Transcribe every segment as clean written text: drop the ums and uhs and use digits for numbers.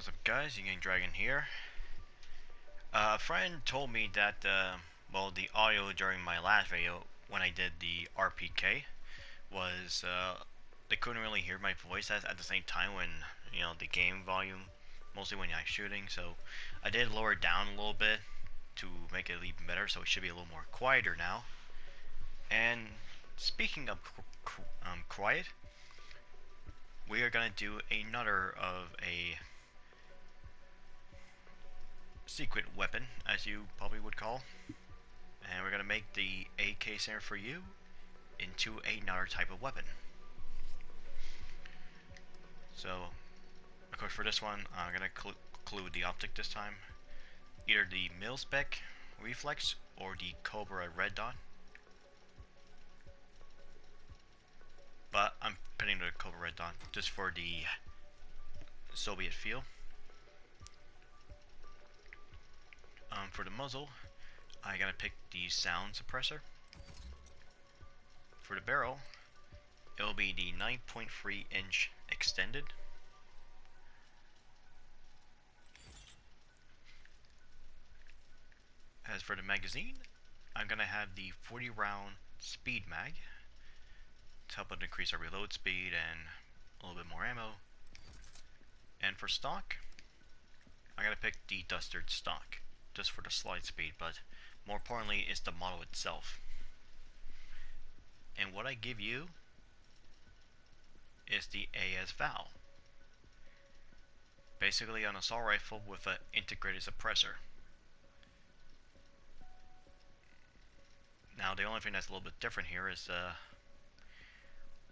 What's up guys, Yin Dragon here. A friend told me that, well, the audio during my last video when I did the RPK was, they couldn't really hear my voice at the same time when, the game volume, mostly when I'm shooting, so I did lower it down a little bit to make it even better, so it should be a little more quieter now. And speaking of quiet, we are gonna do another of a secret weapon, as you probably would call, and we're gonna make the AK-74u into another type of weapon. So, of course, for this one, I'm gonna include the optic this time, either the mil-spec reflex or the Cobra red dot. But I'm putting the Cobra red dot just for the Soviet feel. For the muzzle, I gotta pick the sound suppressor. For the barrel, it'll be the 9.3 inch extended. As for the magazine, I'm gonna have the 40 round speed mag to help it increase our reload speed and a little bit more ammo. And for stock, I'm gonna pick the Dustard stock, just for the slide speed, but more importantly is the model itself. And what I give you is the AS-VAL, basically an assault rifle with an integrated suppressor. Now the only thing that's a little bit different here is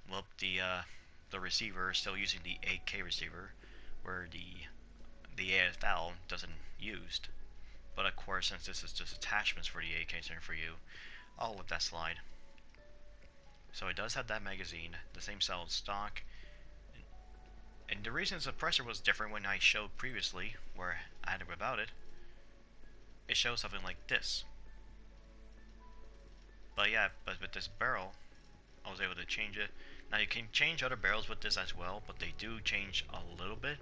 well, the receiver is still using the AK receiver, where the AS-VAL doesn't used. But of course, since this is just attachments for the AK-74u, I'll let that slide. So it does have that magazine, the same solid stock. And the reason the suppressor was different when I showed previously, where I had it without it, it shows something like this. But yeah, but with this barrel, I was able to change it. Now you can change other barrels with this as well, but they do change a little bit.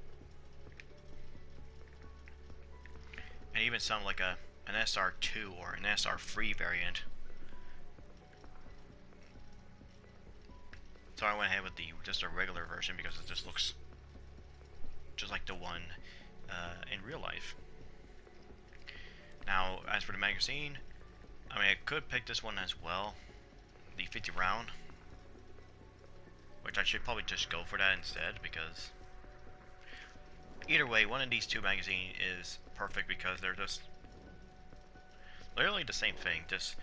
And even some like an SR2 or an SR3 variant. So I went ahead with just a regular version because it just looks just like the one in real life. Now, as for the magazine, I mean, I could pick this one as well, the 50 round, which I should probably just go for that instead, because either way, one of these two magazines is perfect because they're just literally the same thing, just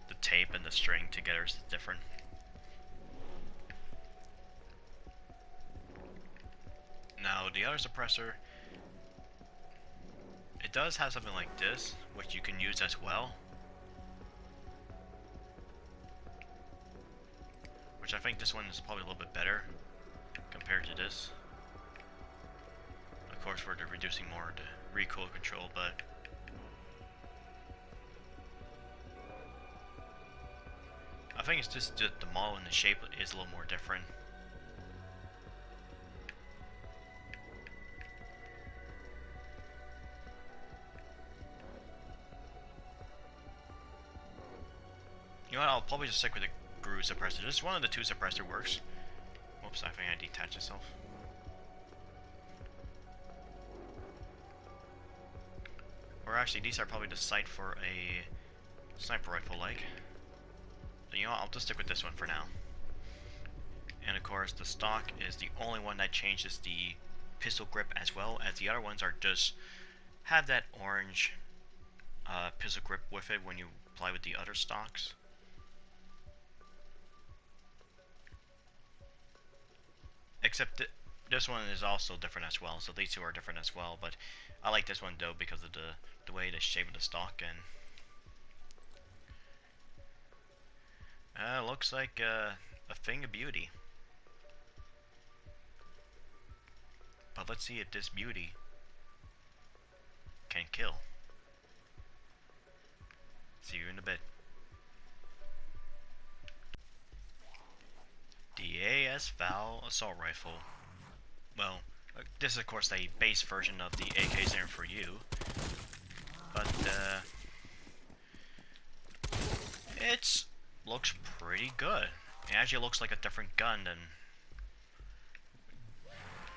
the tape and the string together is different. Now the other suppressor, it does have something like this, which you can use as well, which I think this one is probably a little bit better compared to this. Of course, we're reducing more the recoil control, but I think it's just the model and the shape is a little more different. You know what, I'll probably just stick with the GRU suppressor. Just one of the two suppressor works. Whoops, I think I detached itself. Or actually, these are probably the sight for a sniper rifle like. But you know what, I'll just stick with this one for now. And of course, the stock is the only one that changes the pistol grip, as well as the other ones are just have that orange pistol grip with it when you apply with the other stocks. Except this one is also different as well, so these two are different as well, but I like this one though because of the way the shape of the stock, and looks like a thing of beauty. But let's see if this beauty can kill. See you in a bit. The AS-VAL assault rifle. Well, This is of course the base version of the AK-74u, but it looks pretty good. It actually looks like a different gun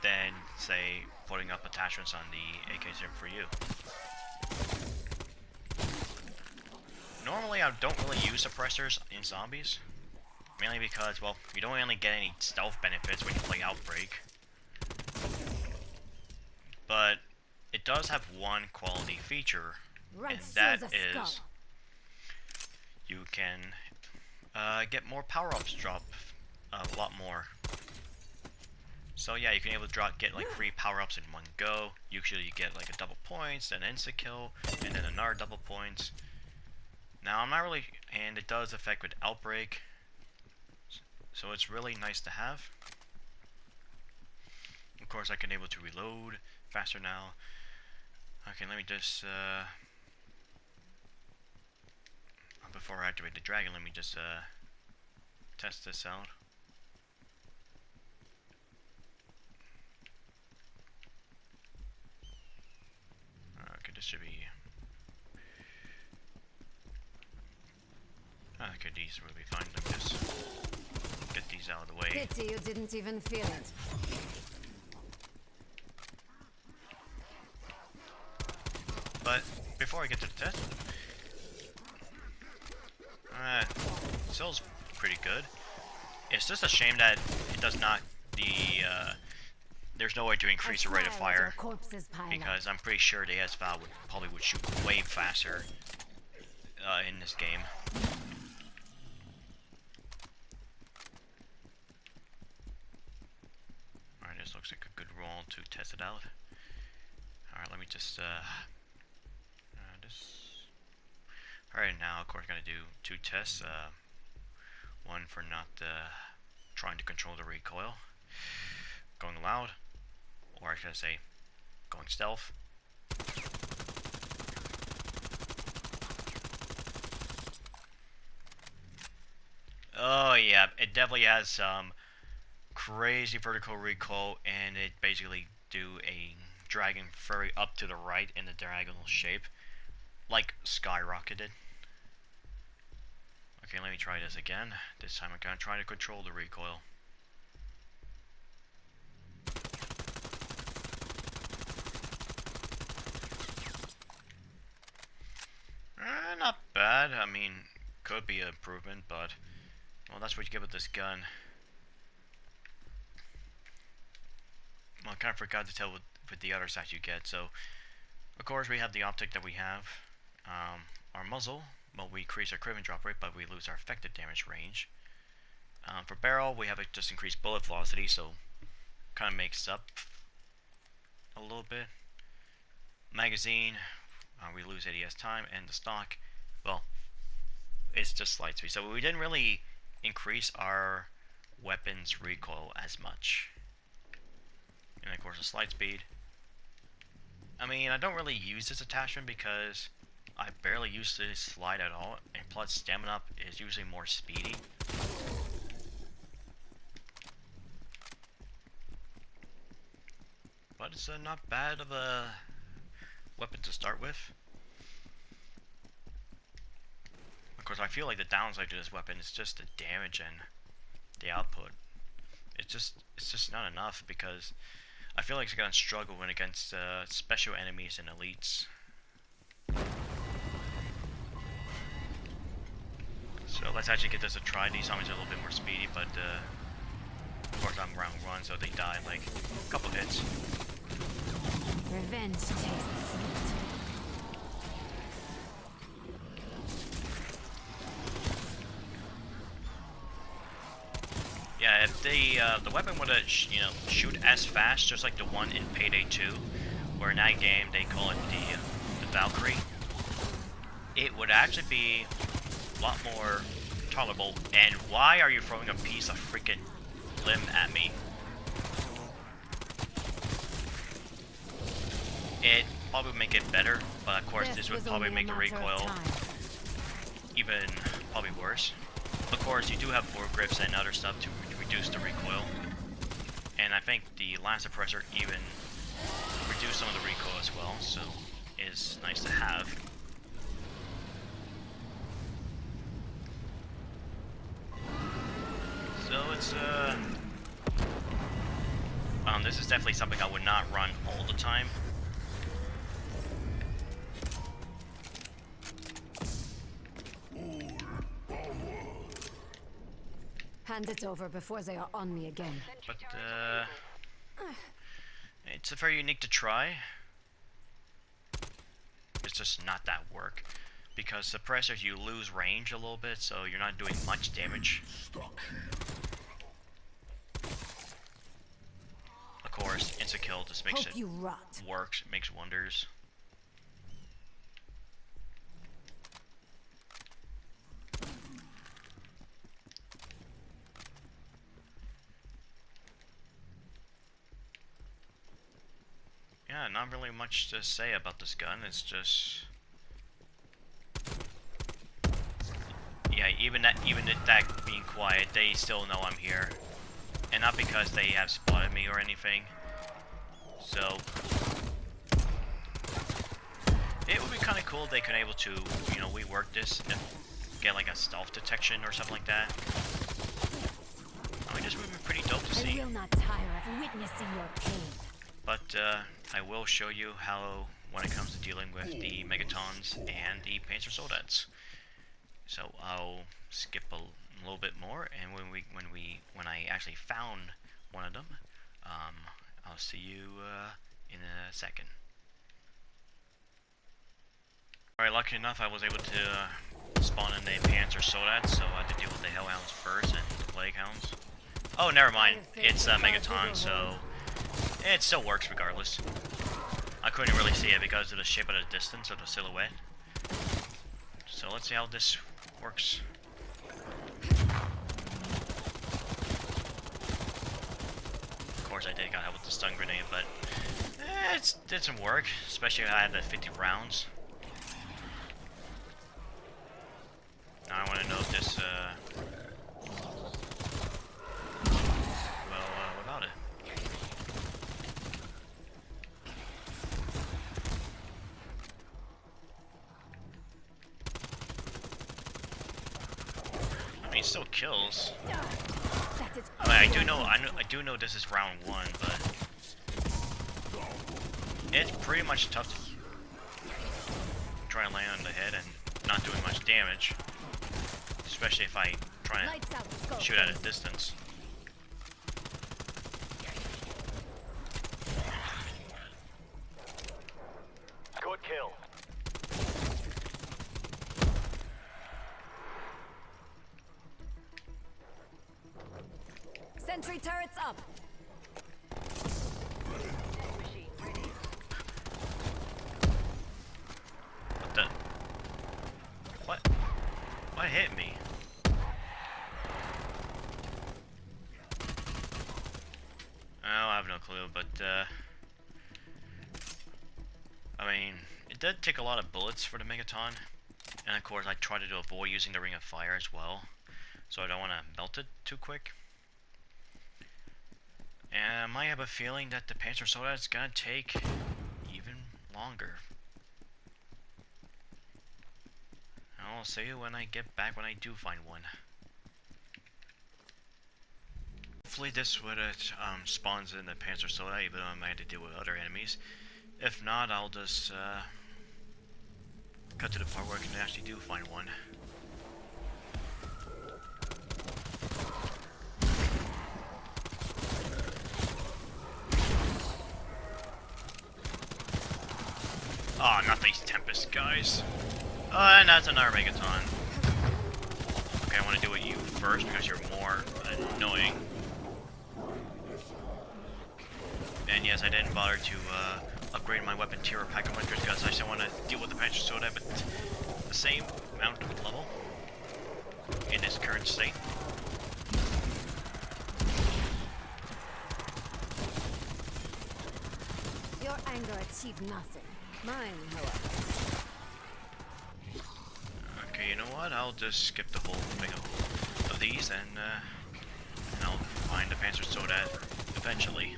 than say putting up attachments on the AK-74u. Normally I don't really use suppressors in zombies, mainly because, well, you don't really get any stealth benefits when you play Outbreak. But it does have one quality feature, and that is you can get more power-ups drop a lot more. So yeah, you can able to get like 3 power-ups in one go. Usually you get like a double points, then insta-kill, and then another double points. Now I'm not really, and it does affect with Outbreak, so it's really nice to have. Of course I can able to reload faster now. Okay, let me just before I activate the dragon, let me just test this out. Okay, this should be... Okay, these will be fine. Let me just get these out of the way. Pity you didn't even feel it. But before I get to the test, Sill's pretty good. It's just a shame that it does not there's no way to increase the rate of fire, because I'm pretty sure the AS-VAL would shoot way faster in this game. Alright, this looks like a good roll to test it out. Alright, let me just Alright, now of course I'm gonna do 2 tests. One for not trying to control the recoil, going loud, or I should say, going stealth. Oh yeah, it definitely has some crazy vertical recoil, and it basically do a dragging furry up to the right in the diagonal shape, like skyrocketed. Okay, let me try this again. This time I'm gonna try to control the recoil. Not bad. I mean, could be an improvement, but well, that's what you get with this gun. Well, I kind of forgot to tell with the other stats you get. So, of course, we have the optic that we have. Our muzzle, well, we increase our crit drop rate, but we lose our effective damage range. For barrel, we have a just increased bullet velocity, so kind of makes up a little bit. Magazine, we lose ADS time, and the stock, well, it's just slight speed. So we didn't really increase our weapons recoil as much. And of course the slide speed. I mean, I don't really use this attachment because I barely use this slide at all, and plus stamina up is usually more speedy. But it's not bad of a weapon to start with. Of course, I feel like the downside to this weapon is just the damage and the output. It's just not enough, because I feel like it's gonna struggle when against special enemies and elites. So let's actually get this a try. These zombies are a little bit more speedy, but of course I'm round 1, so they die in like a couple hits. Revenge tastes sweet. Yeah, if the weapon would shoot as fast, just like the one in Payday 2, where in that game they call it the Valkyrie, it would actually be a lot more tolerable. And why are you throwing a piece of freaking limb at me? It probably would make it better, but of course this would probably make the recoil even probably worse. Of course, you do have foregrips and other stuff to reduce the recoil, and I think the last suppressor even reduced some of the recoil as well, so it's nice to have. So it's this is definitely something I would not run all the time. Hand it over before they are on me again. But it's a very unique to try. It's just not that work. Because suppressors, you lose range a little bit, so you're not doing much damage. Of course, insta-kill just makes it works, it makes wonders. Yeah, not really much to say about this gun, it's just... Yeah, even that being quiet, they still know I'm here. And not because they have spotted me or anything. So... It would be kind of cool if they could able to, you know, rework this and get like a stealth detection or something like that. I mean, this would be pretty dope to see. I will not tire of witnessing your pain. But I will show you how, when it comes to dealing with the Megatons and the Panzer Soldats. So I'll skip a little bit more, and when I actually found one of them, I'll see you in a second. Alright, lucky enough, I was able to spawn in a Panzer Soldat, so I had to deal with the Hellhounds first and the Plague Hounds. Oh, never mind. It's Megaton, so it still works regardless. I couldn't really see it because of the shape of the distance of the silhouette. So let's see how this works. Of course I got help with the stun grenade, but it did some work, especially if I had the 50 rounds. Now I want to know if this, without it. I mean, it still kills. I mean, I do know this is round 1, but it's pretty much tough to try and land on the head and not doing much damage, especially if I try and shoot at a distance. Good kill. Sentry turrets up. What the? What? What hit me? I have no clue, but I mean, it did take a lot of bullets for the Megaton, and of course I try to avoid using the Ring of Fire as well, so I don't want to melt it too quick. And I might have a feeling that the Panzer Soldat is gonna take even longer. I'll see you when I get back, when I do find one. Hopefully this would spawns in the Panzer Soldat, even though I might have to deal with other enemies. If not, I'll just cut to the part where I can actually do find one. Oh, not these Tempest guys. Oh, and that's another Megaton. Okay, I want to do it you first because you're more annoying. And yes, I didn't bother to upgrade my weapon tier or pack of winters because I still want to deal with the Panzer Soldat at the same amount of level in its current state. Your anger achieved nothing. Mine, however. Okay, you know what? I'll just skip the whole thing of these and I'll find the Panzer Soldat eventually.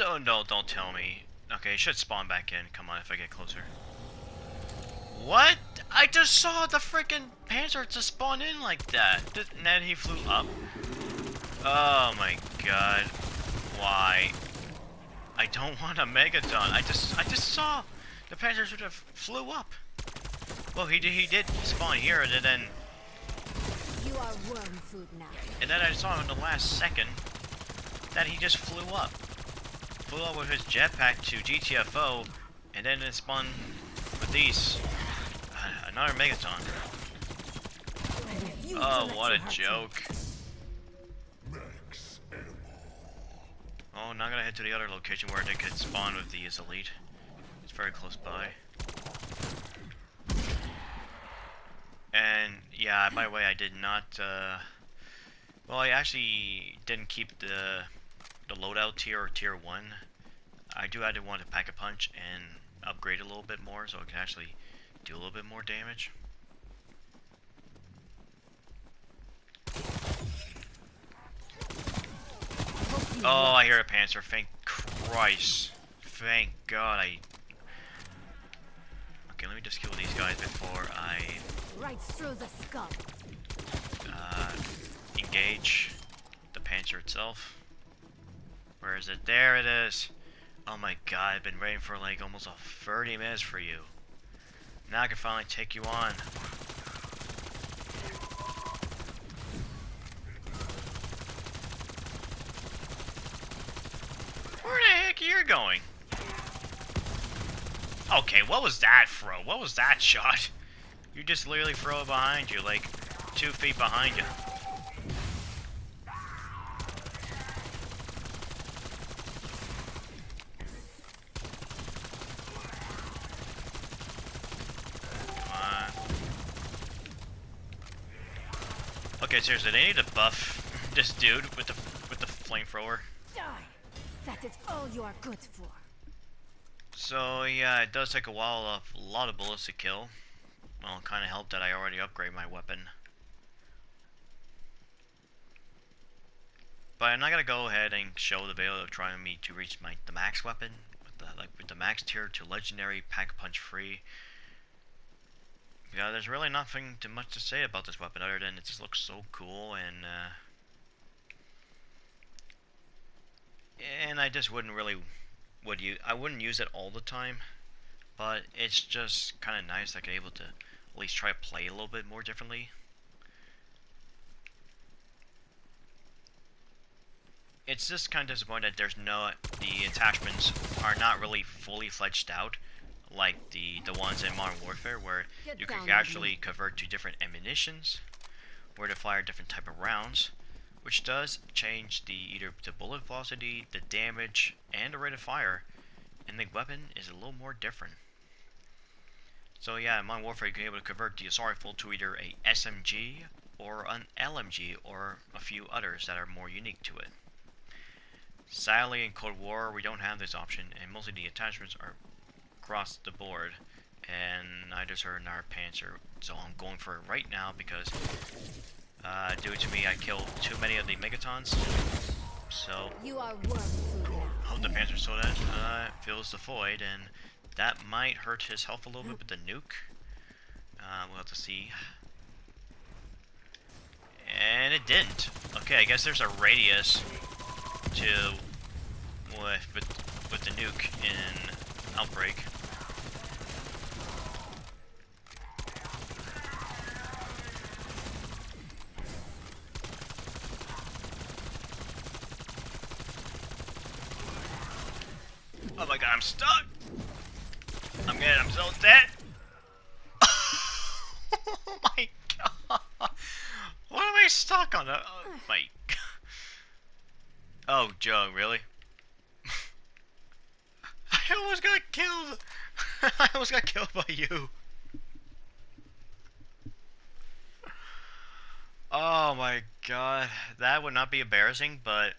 Don't tell me. Okay, it should spawn back in. Come on, if I get closer. What? I just saw the freaking Panzer just spawn in like that. And then he flew up. Oh my god. Why? I don't want a Megaton. I just saw the Panzer sort of flew up. Well, he did spawn here, and then You are worm food now. and then I saw in the last second that he just flew up. Flew up with his jetpack to GTFO, and then it spawned with these. Another Megaton. Oh, what a joke. Oh, now I'm gonna head to the other location where they could spawn with these elite. It's very close by. And yeah, by the way, I did not. Well, I actually didn't keep the loadout tier or tier 1. I did want to pack a punch and upgrade a little bit more so it can actually do a little bit more damage. Oh, I hear a Panzer. Thank Christ. Thank God Okay, let me just kill these guys before I Right through the skull. engage the Panzer itself. Where is it? There it is. Oh my god, I've been waiting for like almost 30 minutes for you. Now I can finally take you on. Where the heck are you going? Okay, what was that throw? What was that shot? You just literally throw it behind you, like 2 feet behind you. Okay, seriously, they need to buff this dude with the flamethrower. Die. That is all you are good for. So yeah, it does take a lot of bullets to kill. Well, it kind of helped that I already upgraded my weapon. But I'm not gonna go ahead and show the video of trying me to reach the max weapon with the max tier to legendary pack punch free. Yeah, there's really nothing too much to say about this weapon other than it just looks so cool, and I just wouldn't use it all the time, but it's just kind of nice that I'm able to at least try to play a little bit more differently. It's just kind of disappointing that the attachments are not really fully fledged out, like the ones in Modern Warfare, where you can actually convert to different ammunitions, where to fire different type of rounds, which does change either the bullet velocity, the damage, and the rate of fire, and the weapon is a little more different. So yeah, in Modern Warfare you can be able to convert the assault rifle to either a SMG or an LMG or a few others that are more unique to it. Sadly, in Cold War we don't have this option, and most of the attachments are across the board, and I just heard another Panzer, so I'm going for it right now because due to me I killed too many of the Megatons. So You are worm food now. hope the Panzer saw that fills the void, and that might hurt his health a little bit with the nuke. We'll have to see. And it didn't. Okay, I guess there's a radius to with the nuke in Outbreak. Oh my god, I'm stuck! I'm so dead! Oh my god! What am I stuck on? Oh my god. Oh, Joe, really? I almost got killed! I almost got killed by you! Oh my god. That would not be embarrassing, but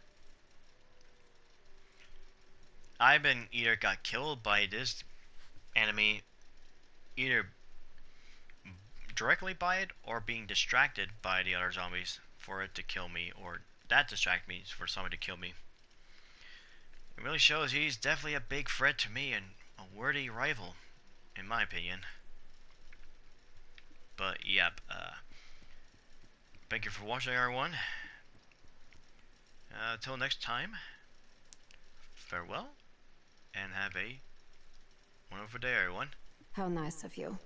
I've been either got killed by this enemy, either directly by it, or being distracted by the other zombies for it to kill me, or that distract me for somebody to kill me. It really shows he's definitely a big threat to me and a worthy rival, in my opinion. But yep, thank you for watching, everyone. Till next time, farewell, and have a wonderful day, everyone. How nice of you.